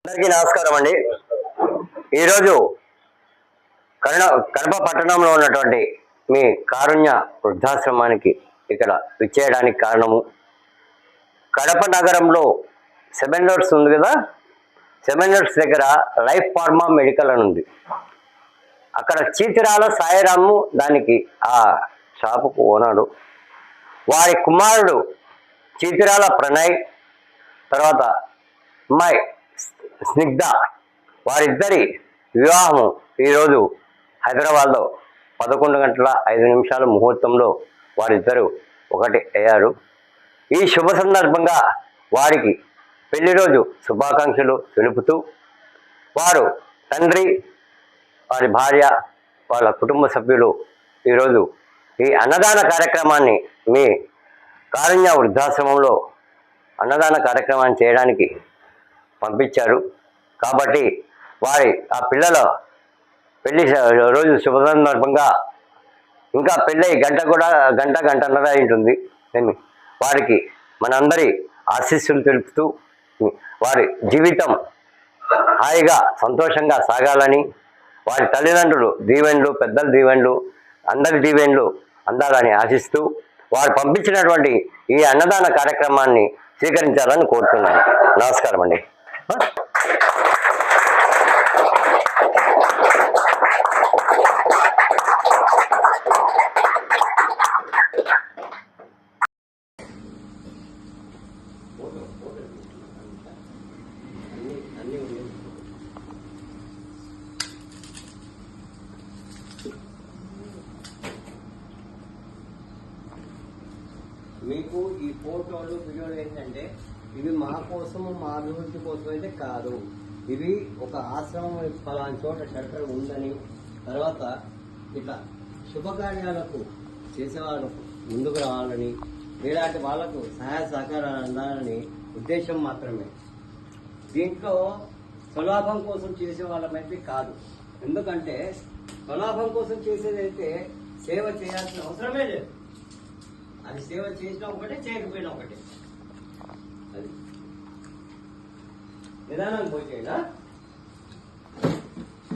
అందరికీ నమస్కారం అండి. ఈరోజు కడప పట్టణంలో ఉన్నటువంటి మీ కారుణ్య వృద్ధాశ్రమానికి ఇక్కడ విచ్చేయడానికి కారణము, కడప నగరంలో 7 రోడ్స్ ఉంది కదా, 7 రోడ్స్ దగ్గర లైఫ్ ఫార్మా మెడికల్ అని ఉంది. అక్కడ చీతిరాల సాయిరాము దానికి ఆ షాపుకు ఓనరు. వారి కుమారుడు చీతిరాల ప్రణయ్, తర్వాత అమ్మాయి స్నిగ్ధ, వారిద్దరి వివాహము ఈరోజు హైదరాబాద్లో 11:05 ముహూర్తంలో వారిద్దరూ ఒకటి అయ్యారు. ఈ శుభ సందర్భంగా వారికి పెళ్లి రోజు శుభాకాంక్షలు తెలుపుతూ వారు తండ్రి, వారి భార్య, వాళ్ళ కుటుంబ సభ్యులు ఈరోజు ఈ అన్నదాన కార్యక్రమాన్ని మీ కారుణ్య వృద్ధాశ్రమంలో అన్నదాన కార్యక్రమాన్ని చేయడానికి పంపించారు. కాబట్టి వారి ఆ పిల్లల పెళ్లి రోజు శుభ సందర్భంగా, ఇంకా పెళ్ళి గంటన్నర ఉంటుంది, వారికి మనందరి ఆశీస్సులు తెలుపుతూ వారి జీవితం హాయిగా సంతోషంగా సాగాలని, వారి తల్లిదండ్రులు దీవెన్లు, పెద్దల దీవెన్లు, అందరి దీవెన్లు అందాలని ఆశిస్తూ వారు పంపించినటువంటి ఈ అన్నదాన కార్యక్రమాన్ని స్వీకరించాలని కోరుతున్నాను. నమస్కారం అండి. మీకు ఈ ఫోటోలు వీడియోలు ఏంటంటే ఇవి మా కోసము, మా అభివృద్ధి కోసం అయితే కాదు. ఇవి ఒక ఆశ్రమం ఫలాని చోట షట్టర్ ఉందని, తర్వాత ఇట్లా శుభకార్యాలకు చేసేవాళ్ళకు ముందుకు రావాలని, ఇలాంటి వాళ్లకు సహాయ సహకారాలు అందాలని ఉద్దేశం మాత్రమే. దీంట్లో స్వలాభం కోసం చేసే వాళ్ళమైతే కాదు. ఎందుకంటే స్వలాభం కోసం చేసేదైతే సేవ చేయాల్సిన అవసరమే లేదు. అది సేవ చేసినా ఒకటే, చేయకపోయినా ఒకటే. అది నిదానం పోచేయనా.